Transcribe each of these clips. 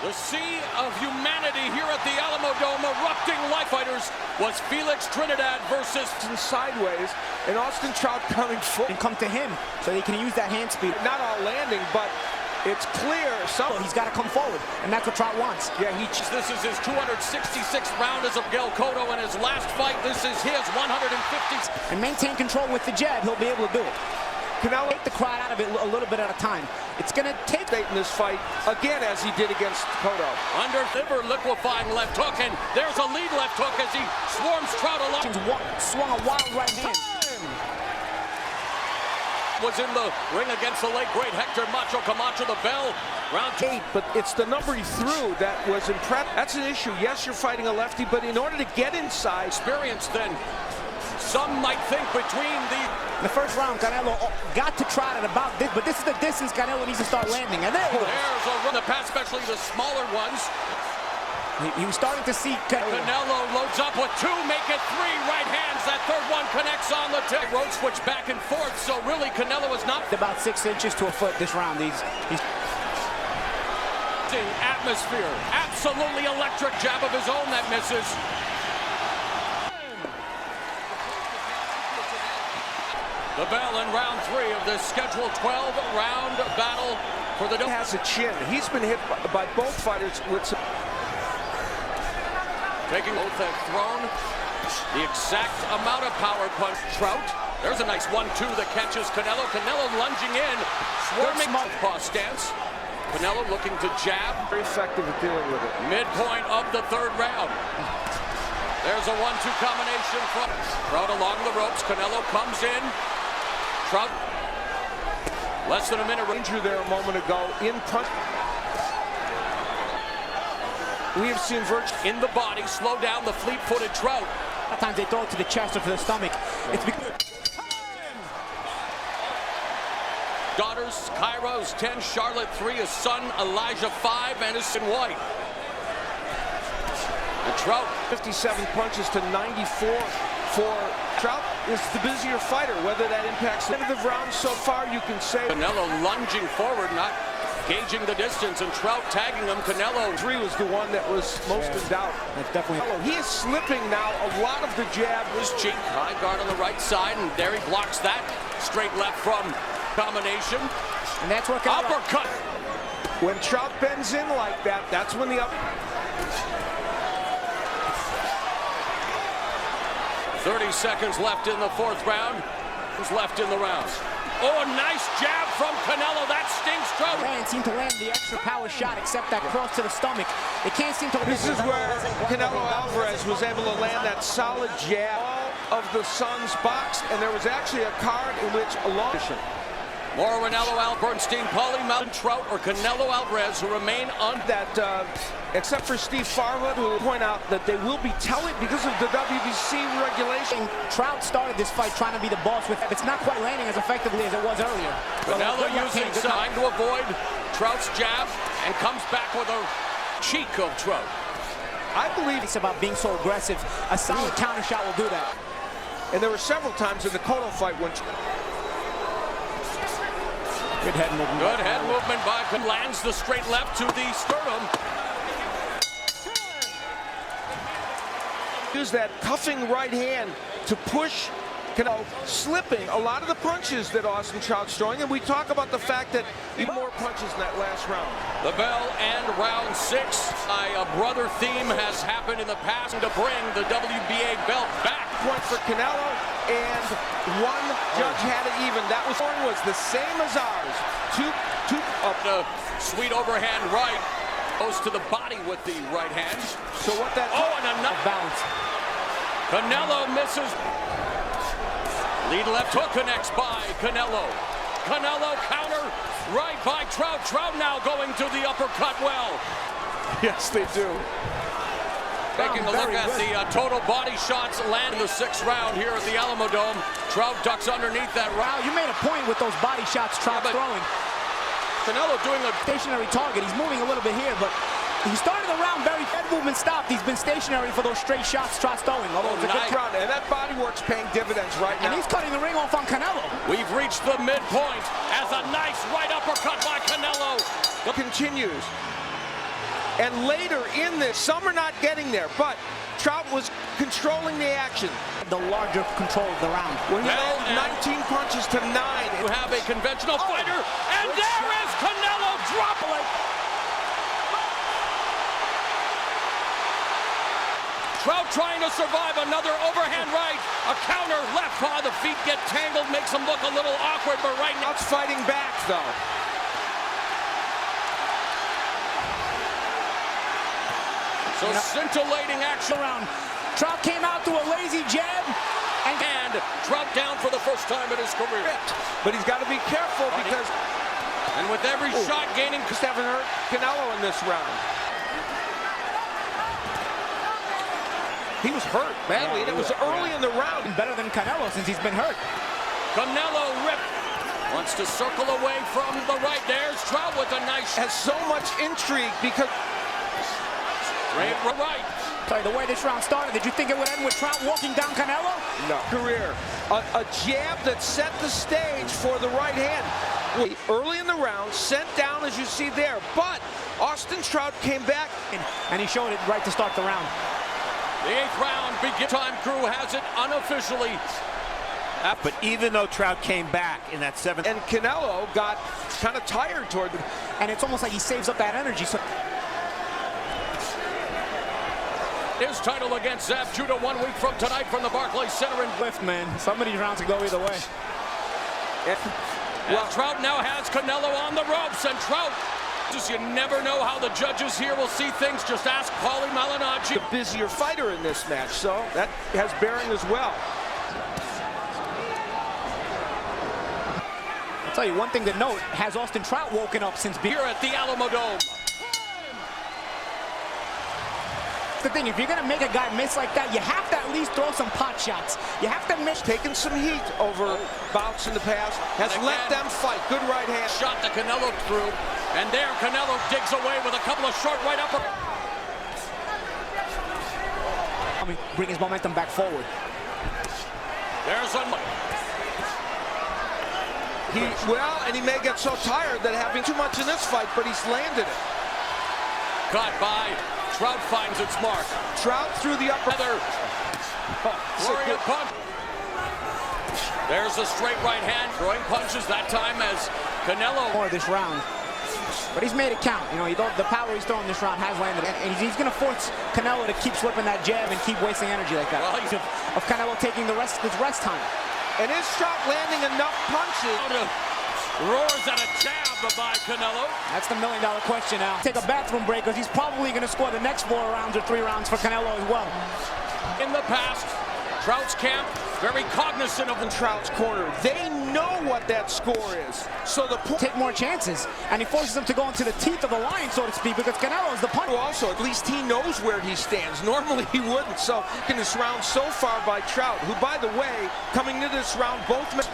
The sea of humanity here at the Alamo Dome, erupting life fighters, was Felix Trinidad versus sideways, and Austin Trout coming full. And come to him, so he can use that hand speed. Not all landing, but it's clear. He's got to come forward, and that's what Trout wants. Yeah, this is his 266th round as of Miguel Cotto, and his last fight, this is his 150th. And maintain control with the jab, he'll be able to do it. Canelo take the crowd out of it a little bit at a time. It's going to take in this fight again as he did against Cotto. Under liver liquefying left hook, and there's a lead left hook as he swarms Trout along. Swung a wild right hand. Was in the ring against the late great Hector Macho Camacho. The bell round 8, but it's the number he threw that was impressive. That's an issue. Yes, you're fighting a lefty, but in order to get inside, experience then. Some might think between the first round, Canelo got to Trout at about this, but this is the distance Canelo needs to start landing. And there's a run the pass, especially the smaller ones. He was starting to see Canelo loads up with 2, make it 3 right hands. That third one connects on the tip. Road switch back and forth, so really Canelo is not about 6 inches to a foot this round. He's atmosphere, absolutely electric jab of his own that misses. The bell in round 3 of this scheduled 12-round battle for the... He has a chin. He's been hit by both fighters with some... Taking both have thrown the exact amount of power punch. Trout, there's a nice 1-2 that catches Canelo. Canelo lunging in, swarming paw stance. Canelo looking to jab. Very effective at dealing with it. Midpoint of the 3rd round. There's a 1-2 combination from Trout along the ropes. Canelo comes in. Trout, less than a minute. Ranger there a moment ago in punch. We have seen virtually in the body, slow down the fleet-footed Trout. Sometimes they throw it to the chest or to the stomach. It's because daughters, Kairos 10, Charlotte 3, his son Elijah 5, and his son White. And Trout 57 punches to 94 for Trout is the busier fighter. Whether that impacts the end of the round so far, you can say. Canelo lunging forward, not gauging the distance, and Trout tagging him. Canelo 3 was the one that was most in doubt. That's definitely. He is slipping now. A lot of the jab was cheek. High guard on the right side, and there he blocks that. Straight left from combination. And that's what uppercut. When Trout bends in like that, that's when the up. 30 seconds left in the 4th round. Who's left in the round? Oh, a nice jab from Canelo. That stings Trout. Can't seem to land the extra power shot except that cross to the stomach. They can't seem to. This is where Canelo Alvarez was able to land that solid jab of the Suns box, and there was actually a card in which a long. More Canelo Bernstein, Paulie Mountain, Trout, or Canelo Alvarez, who remain on that, except for Steve Farhood, who will point out that they will be telling because of the WBC regulation. Trout started this fight trying to be the boss with it. It's not quite landing as effectively as it was earlier. Canelo using time to avoid Trout's jab and comes back with a cheek of Trout. I believe it's about being so aggressive. A solid counter shot will do that. And there were several times in the Cotto fight when. Good head movement. Good head movement by lands the straight left to the sternum. Use that cuffing right hand to push Canelo, slipping a lot of the punches that Austin Trout's throwing, and we talk about the fact that even more punches in that last round. The bell and round 6. A brother theme has happened in the past to bring the WBA belt back. Point for Canelo, and one judge had it even. That was the same as ours. Two up. The sweet overhand right goes to the body with the right hand. So what that? Oh, and another bounce. Canelo misses. Lead left hook connects by Canelo. Canelo counter right by Trout. Trout now going to the uppercut well. Yes, they do. Taking a look at the total body shots land in the 6th round here at the Alamo Dome. Trout ducks underneath that round. You made a point with those body shots Trout's throwing. Canelo doing a stationary target. He's moving a little bit here, but he started the round very head movement stopped. He's been stationary for those straight shots Trout's throwing. Although it's a good round, and that body work's paying dividends right now. And he's cutting the ring off on Canelo. We've reached the midpoint as a nice right uppercut by Canelo. It continues. And later in this, some are not getting there, but Trout was controlling the action. The larger control of the round. When he landed 19 punches to 9. You have a conventional fighter, and there is Canelo dropping it. Trout trying to survive another overhand right. A counter left paw. The feet get tangled, makes him look a little awkward, but right now Trout's fighting back, though. So scintillating action. Around. Trout came out to a lazy jab. And Trout down for the first time in his career. But he's got to be careful because... And with every shot gaining... Just haven't hurt Canelo in this round. He was hurt badly, and it was early in the round. Better than Canelo since he's been hurt. Canelo ripped. Wants to circle away from the right. There's Trout with a nice... Has so much intrigue because... Right. Sorry, the way this round started, did you think it would end with Trout walking down Canelo? No. Career. A jab that set the stage for the right hand. Early in the round, sent down as you see there, but Austin Trout came back. And he showed it right to start the round. The 8th round begins. Time crew has it unofficially. But even though Trout came back in that 7th... And Canelo got kind of tired toward the... And it's almost like he saves up that energy. So his title against Zab Judah 1 week from tonight from the Barclays Center in lift, man. Some of these rounds can go either way. Well, Trout now has Canelo on the ropes, and Trout, just you never know how the judges here will see things. Just ask Paulie Malignaggi. The busier fighter in this match, so that has bearing as well. I'll tell you one thing to note, has Austin Trout woken up since Here at the Alamo Dome. The thing, if you're gonna make a guy miss like that, you have to at least throw some pot shots. You have to miss. Taken some heat over bouts in the past, has let them fight. Good right hand. Shot that Canelo threw, and there Canelo digs away with a couple of short right upper. I mean, bring his momentum back forward. There's a... And he may get so tired that having too much in this fight, but he's landed it. Caught by... Trout finds its mark. Trout through the upper. Warrior punch. There's a straight right hand. Throwing punches that time as Canelo. More this round. But he's made it count. You know, the power he's throwing this round has landed. And he's going to force Canelo to keep slipping that jab and keep wasting energy like that. Well, of Canelo taking his rest time. And is Trout landing enough punches? Roars at a jab by Canelo. That's the million-dollar question now. Take a bathroom break because he's probably going to score the next 4 rounds or 3 rounds for Canelo as well. In the past, Trout's camp very cognizant of the Trout's corner. They know what that score is. So take more chances, and he forces them to go into the teeth of the lion, so to speak, because Canelo is the puncher. Also, at least he knows where he stands. Normally he wouldn't. So in this round so far by Trout, who, by the way, coming into this round, both men.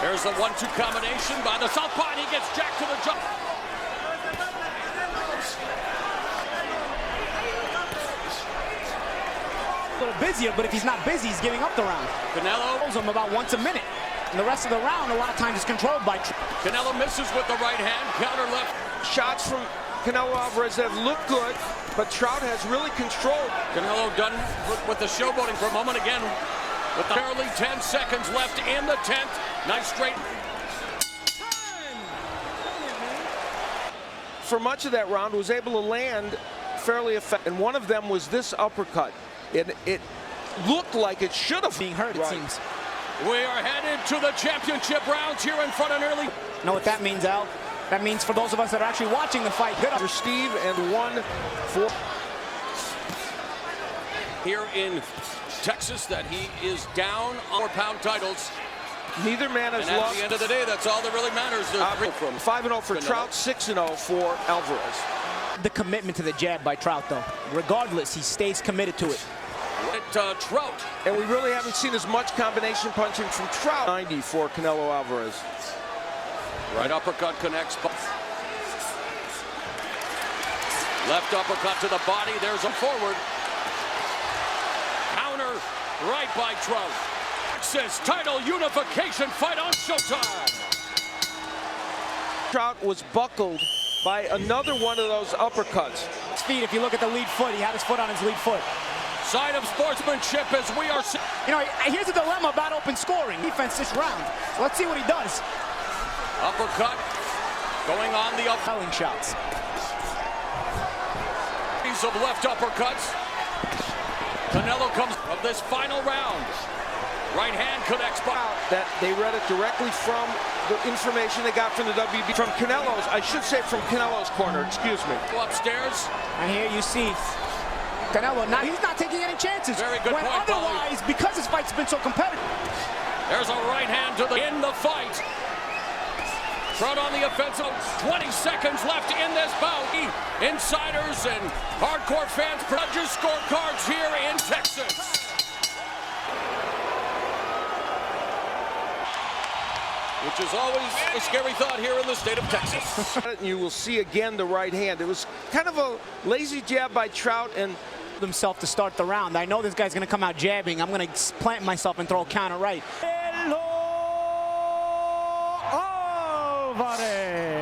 There's a 1-2 combination by the southpaw, and he gets jacked to the jump. A little busier, but if he's not busy, he's giving up the round. Canelo holds him about once a minute. And the rest of the round, a lot of times, is controlled by Canelo misses with the right hand, counter left. Shots from Canelo Alvarez have looked good, but Trout has really controlled. Canelo done with the showboating for a moment again. With barely 10 seconds left in the 10th. Nice straight. For much of that round, was able to land fairly effective. And one of them was this uppercut. It looked like it should have been hurt, it seems. We are headed to the championship rounds here in front of nearly. Know what that means, Al? That means for those of us that are actually watching the fight, good for Steve and 1 for here in Texas, that he is down on 4-pound titles. Neither man has and lost. At the end of the day, that's all that really matters. 5-0 for Trout, 6-0 for Alvarez. The commitment to the jab by Trout, though. Regardless, he stays committed to it. Trout. And we really haven't seen as much combination punching from Trout. 90 for Canelo Alvarez. Right uppercut connects. Left uppercut to the body. There's a forward. Counter right by Trout. Texas title unification fight on Showtime. Trout was buckled by another one of those uppercuts. His feet, if you look at the lead foot, he had his foot on his lead foot. Sign of sportsmanship as we are. You know, here's a dilemma about open scoring. Defense this round. So let's see what he does. Uppercut going on the up. Fouling shots. Of left uppercuts. Canelo comes of this final round. Right hand connects. That they read it directly from the information they got from the WB. From Canelo's, I should say from Canelo's corner, excuse me. Go upstairs. And here you see Canelo, he's not taking any chances. Very good when point, otherwise, because his fight's been so competitive. There's a right hand to in the fight. Trout on the offensive. 20 seconds left in this bout. Insiders and hardcore fans, judges scorecards here in Texas. Which is always a scary thought here in the state of Texas. You will see again the right hand. It was kind of a lazy jab by Trout and himself to start the round. I know this guy's going to come out jabbing. I'm going to plant myself and throw a counter right. Alvarez.